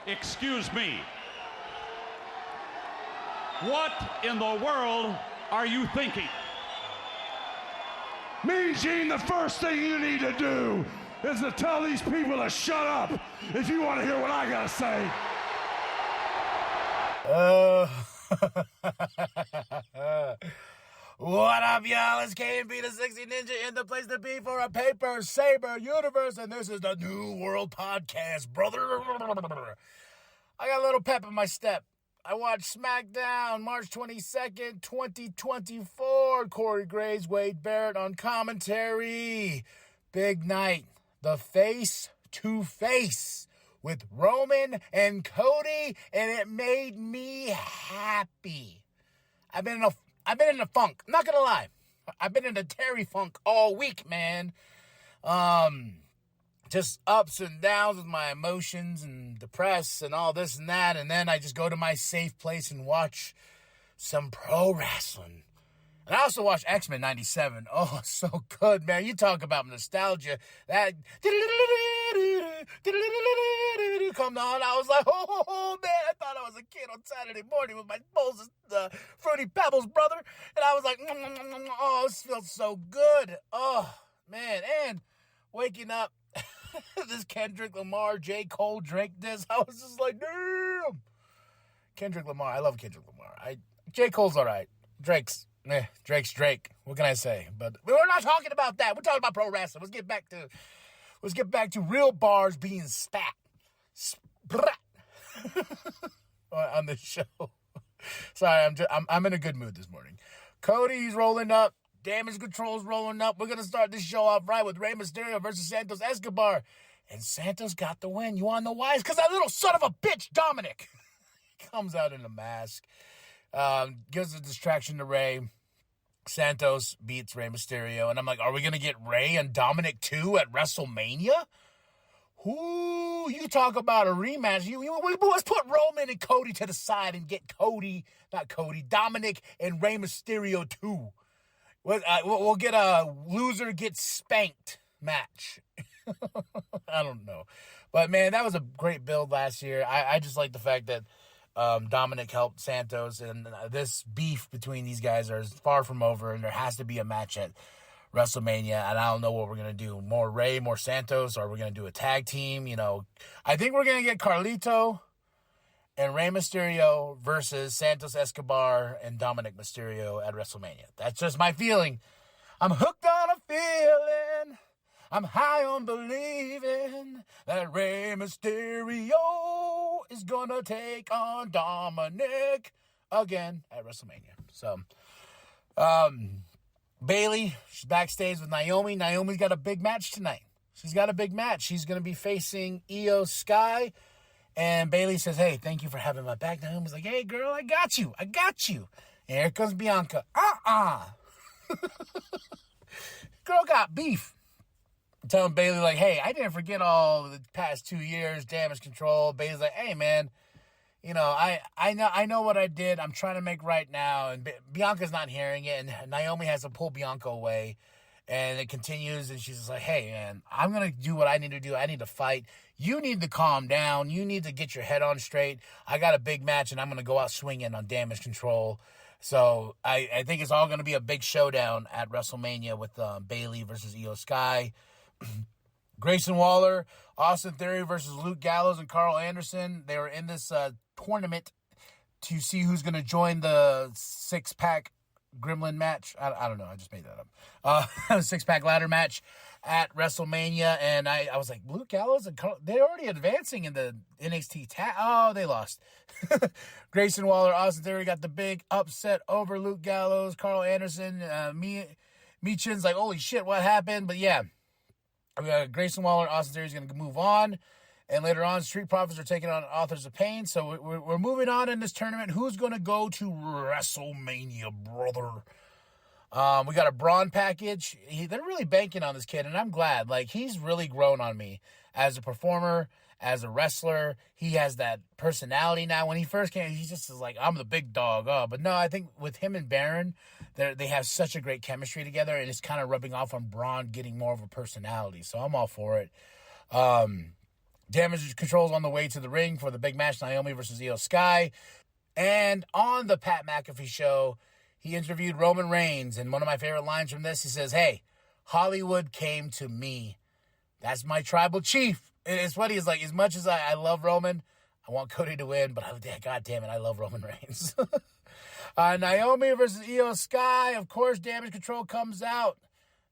Excuse me. What in the world are you thinking? Mean Gene, the first thing you need to do is to tell these people to shut up if you want to hear what I gotta say. What up, y'all? It's KMB, the 60 Ninja, in the place to be for a paper Saber universe, and this is the New World Podcast, brother. I got a little pep in my step. I watched SmackDown March 22nd, 2024. Corey Graves, Wade Barrett on commentary. Big night. The face to face with Roman and Cody, and it made me happy. I've been in a funk. I'm not gonna lie. I've been in a Terry funk all week, man. Just ups and downs with my emotions and depressed and all this and that. And then I just go to my safe place and watch some pro wrestling. And I also watched X-Men 97. Oh, so good, man. You talk about nostalgia. That come on. I was like, oh, man. I thought I was a kid on Saturday morning with my bowls of Fruity Pebbles, brother. And I was like, oh, this feels so good. Oh, man. And waking up, this Kendrick Lamar, J. Cole, Drake diss. I was just like, damn. Kendrick Lamar. I love Kendrick Lamar. J. Cole's all right. Drake's Drake. What can I say? But we're not talking about that. We're talking about pro wrestling. Let's get back to real bars being spat. Sprat. On this show. Sorry, I'm in a good mood this morning. Cody's rolling up. Damage Control's rolling up. We're going to start this show off right with Rey Mysterio versus Santos Escobar. And Santos got the win. You want to know why? It's because that little son of a bitch, Dominic, comes out in a mask. Gives a distraction to Rey. Santos beats Rey Mysterio. And I'm like, are we going to get Rey and Dominic 2 at WrestleMania? Ooh, you talk about a rematch. Let's put Roman and Cody to the side and get Dominic and Rey Mysterio 2. We'll get a loser gets spanked match. I don't know. But, man, that was a great build last year. I just like the fact that Dominic helped Santos, and this beef between these guys is far from over, and there has to be a match at WrestleMania, and I don't know what we're going to do. More Rey, more Santos, or we're going to do a tag team. I think we're going to get Carlito and Rey Mysterio versus Santos Escobar and Dominic Mysterio at WrestleMania. That's just my feeling. I'm hooked on a feeling. I'm high on believing that Rey Mysterio is going to take on Dominic again at WrestleMania. So, Bayley, she's backstage with Naomi. Naomi's got a big match tonight. She's got a big match. She's going to be facing Io Sky. And Bayley says, hey, thank you for having my back. Naomi's like, hey, girl, I got you. And here comes Bianca. Girl got beef. I'm telling Bayley, like, hey, I didn't forget all the past 2 years, Damage Control. Bayley's like, hey, man, I know what I did. I'm trying to make right now. And Bianca's not hearing it. And Naomi has to pull Bianca away. And it continues, and she's just like, hey, man, I'm going to do what I need to do. I need to fight. You need to calm down. You need to get your head on straight. I got a big match, and I'm going to go out swinging on Damage Control. So I think it's all going to be a big showdown at WrestleMania with Bayley versus Io Sky. Grayson Waller, Austin Theory versus Luke Gallows and Carl Anderson. They were in this tournament to see who's going to join the six-pack Gremlin match. I don't know. I just made that up. Six-pack ladder match at WrestleMania. And I was like, Luke Gallows and Carl, they're already advancing in the NXT tag. Oh, they lost. Grayson Waller, Austin Theory got the big upset over Luke Gallows. Carl Anderson, Meechin's like, holy shit, what happened? But yeah, we got Grayson Waller, Austin Theory's going to move on. And later on, Street Profits are taking on Authors of Pain. So we're moving on in this tournament. Who's going to go to WrestleMania, brother? We got a Braun package. They're really banking on this kid, and I'm glad. Like, he's really grown on me as a performer, as a wrestler. He has that personality now. When he first came, he just is like, I'm the big dog. Oh, but no, I think with him and Baron, they have such a great chemistry together, and it's kind of rubbing off on Braun getting more of a personality. So I'm all for it. Damage Control's on the way to the ring for the big match, Naomi versus Io Sky. And on the Pat McAfee show, he interviewed Roman Reigns. And one of my favorite lines from this, he says, "Hey, Hollywood came to me. That's my tribal chief." And it's funny. It's like, as much as I love Roman, I want Cody to win, but God damn it, I love Roman Reigns. Naomi versus Io Sky. Of course, Damage Control comes out.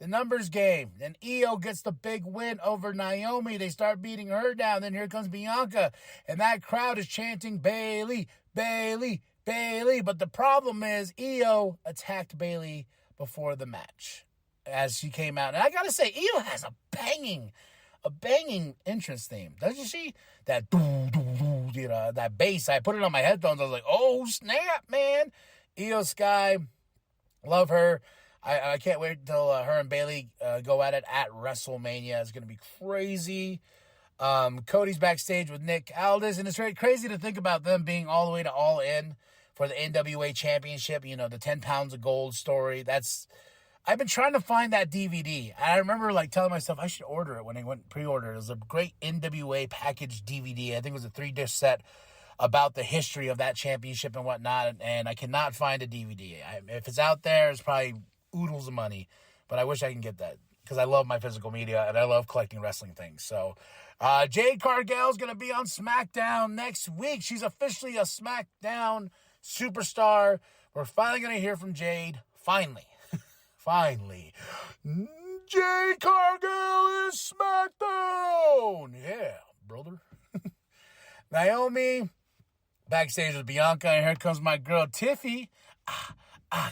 The numbers game. Then Io gets the big win over Naomi. They start beating her down. Then here comes Bianca. And that crowd is chanting, "Bayley, Bayley, Bayley." But the problem is Io attacked Bayley before the match as she came out. And I got to say, Io has a banging entrance theme. Doesn't she? That that bass. I put it on my headphones. I was like, oh, snap, man. Io Sky, love her. I can't wait until her and Bayley go at it at WrestleMania. It's going to be crazy. Cody's backstage with Nick Aldis, and it's very crazy to think about them being all the way to All In for the NWA Championship, you know, the 10 pounds of gold story. I've been trying to find that DVD. I remember telling myself I should order it when I went pre-order. It was a great NWA package DVD. I think it was a 3-disc set about the history of that championship and whatnot, and I cannot find a DVD. If it's out there, it's probably oodles of money, but I wish I can get that because I love my physical media and I love collecting wrestling things. So Jade Cargill's going to be on SmackDown next week. She's officially a SmackDown superstar. We're finally going to hear from Jade. Finally. Jade Cargill is SmackDown. Yeah, brother. Naomi backstage with Bianca, and here comes my girl Tiffy.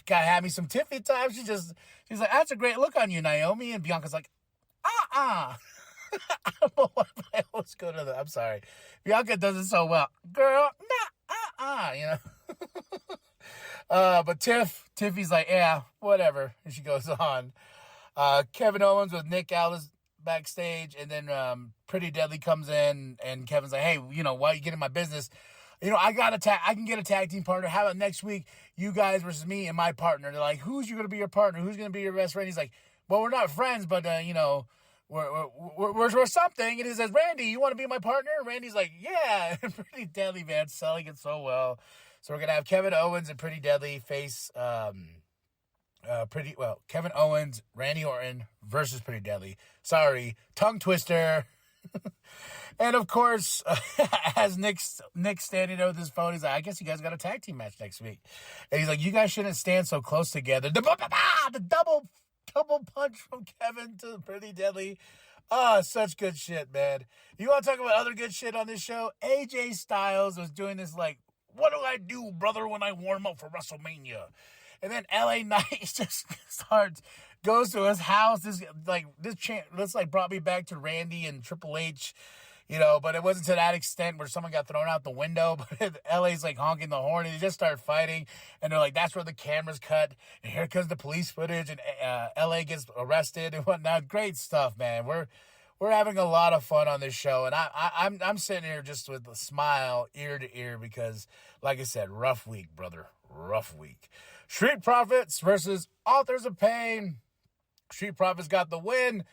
Gotta have me some Tiffy time. She's like, "That's a great look on you, Naomi." And Bianca's like, I don't know why I always go to I'm sorry. Bianca does it so well. Girl, you know. But Tiffy's like, yeah, whatever. And she goes on. Kevin Owens with Nick Aldis backstage, and then Pretty Deadly comes in, and Kevin's like, "Hey, you know, why are you getting my business? You know, I can get a tag team partner. How about next week, you guys versus me and my partner?" They're like, "Who's going to be your partner? Who's going to be your best friend?" He's like, "Well, we're not friends, but, you know, we're something." And he says, "Randy, you want to be my partner?" And Randy's like, "Yeah." And Pretty Deadly, man, selling it so well. So we're going to have Kevin Owens and Pretty Deadly face Kevin Owens, Randy Orton versus Pretty Deadly. Sorry, tongue twister. And of course, as Nick's standing there with his phone, he's like, "I guess you guys got a tag team match next week." And he's like, "You guys shouldn't stand so close together." The double punch from Kevin to Pretty Deadly. Oh, such good shit, man. You want to talk about other good shit on this show? AJ Styles was doing this like, "What do I do, brother, when I warm up for WrestleMania?" And then LA Knight just goes to his house. This brought me back to Randy and Triple H, you know, but it wasn't to that extent where someone got thrown out the window. But LA's like honking the horn, and they just start fighting. And they're like, that's where the cameras cut. And here comes the police footage, and LA gets arrested and whatnot. Great stuff, man. We're having a lot of fun on this show, and I'm sitting here just with a smile ear to ear because, like I said, rough week, brother, rough week. Street Profits versus Authors of Pain. Street Profits got the win,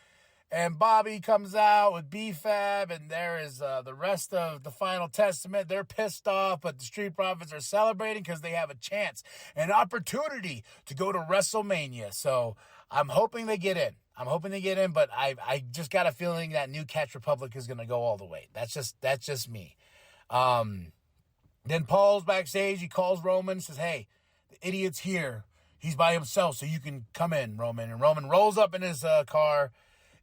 and Bobby comes out with B-Fab, and there is the rest of the Final Testament. They're pissed off, but the Street Profits are celebrating because they have a chance, an opportunity to go to WrestleMania. So I'm hoping they get in. But I just got a feeling that New Catch Republic is going to go all the way. That's just me. Then Paul's backstage. He calls Roman, says, "Hey, the idiot's here. He's by himself, so you can come in, Roman." And Roman rolls up in his car.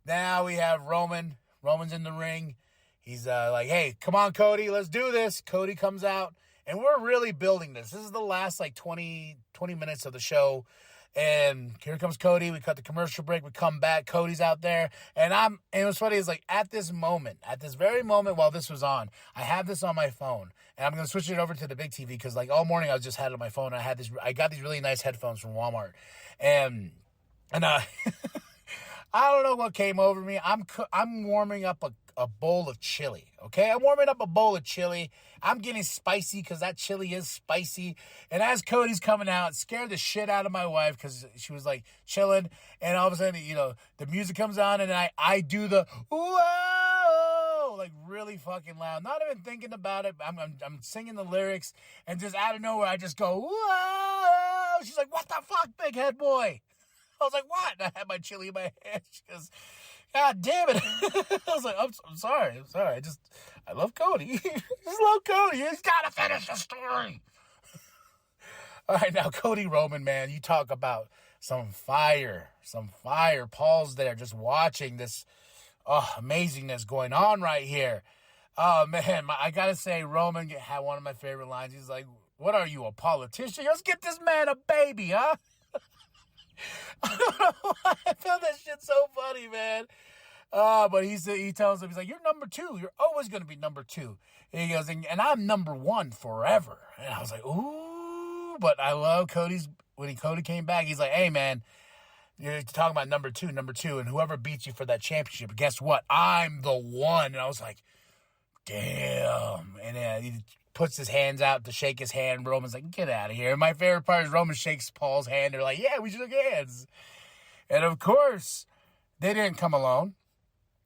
Now we have Roman. Roman's in the ring. He's like, "Hey, come on, Cody, let's do this." Cody comes out, and we're really building this. This is the last 20 minutes of the show. And here comes Cody. We cut the commercial break. We come back. Cody's out there. And what's funny is, like, at this very moment while this was on, I have this on my phone. And I'm going to switch it over to the big TV because, like, all morning I just had it on my phone. And I got these really nice headphones from Walmart. And I don't know what came over me. I'm warming up a bowl of chili, okay? I'm warming up a bowl of chili. I'm getting spicy because that chili is spicy. And as Cody's coming out, it scared the shit out of my wife because she was, like, chilling. And all of a sudden, you know, the music comes on, and I do the, whoa! like really fucking loud. Not even thinking about it. I'm singing the lyrics, and just out of nowhere, I just go, whoa! She's like, what the fuck, big head boy? I was like, what? And I had my chili in my hand. She goes, God damn it. I was like, I'm sorry. I love Cody. Just love Cody. He's got to finish the story. All right, now, Cody Roman, man, you talk about some fire. Paul's there just watching this amazingness going on right here. Oh, man, I got to say, Roman had one of my favorite lines. He's like, what are you, a politician? Let's get this man a baby, huh? I don't know why I found that shit so funny, man. But he tells him, he's like, you're number 2. You're always going to be number 2. And he goes, and I'm number 1 forever. And I was like, ooh. But I love Cody's, when Cody came back, he's like, hey, man, you're talking about number two, and whoever beats you for that championship, guess what? I'm the one. And I was like, damn. And he puts his hands out to shake his hand. Roman's like, get out of here. And my favorite part is Roman shakes Paul's hand. They're like, yeah, we shook hands. And of course, they didn't come alone.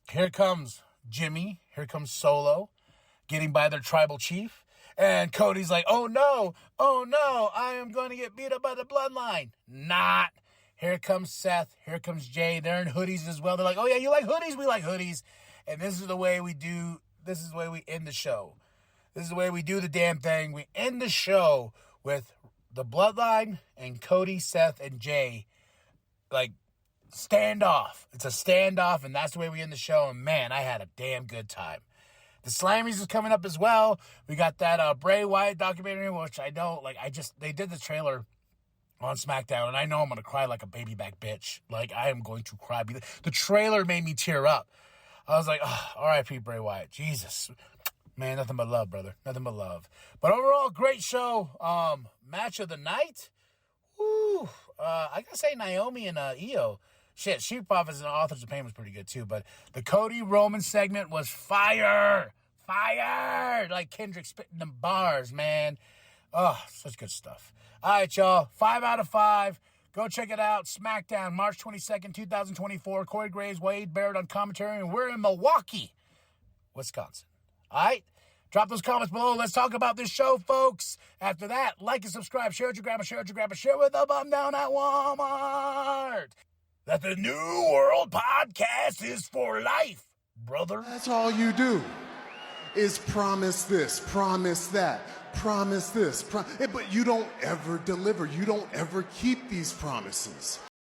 Here comes Jimmy. Here comes Solo, getting by their tribal chief. And Cody's like, oh no, I am going to get beat up by the bloodline. Not. Here comes Seth. Here comes Jay. They're in hoodies as well. They're like, oh yeah, you like hoodies? We like hoodies. And this is the way we end the show. This is the way we do the damn thing. We end the show with the bloodline and Cody, Seth, and Jay, like, standoff. It's a standoff, and that's the way we end the show. And man, I had a damn good time. The Slammies is coming up as well. We got that Bray Wyatt documentary, which I know, like, they did the trailer on SmackDown, and I know I'm going to cry like a baby back bitch. Like, I am going to cry. The trailer made me tear up. I was like, oh, R.I.P. Bray Wyatt. Jesus. Man, nothing but love, brother. Nothing but love. But overall, great show. Match of the night. Woo. I got to say Naomi and Io. Shit, Sheep Profits and Authors of Pain was pretty good too. But the Cody Roman segment was fire. Fire. Like Kendrick spitting them bars, man. Oh, such good stuff. All right, y'all. 5 out of 5. Go check it out. SmackDown, March 22nd, 2024. Corey Graves, Wade Barrett on commentary. And we're in Milwaukee, Wisconsin. All right? Drop those comments below. Let's talk about this show, folks. After that, like and subscribe. Share it with your grandma. Share it with your grandpa. Share it with the bum down at Walmart. That the New World Podcast is for life, brother. That's all you do is promise this, promise that, promise this. But you don't ever deliver. You don't ever keep these promises.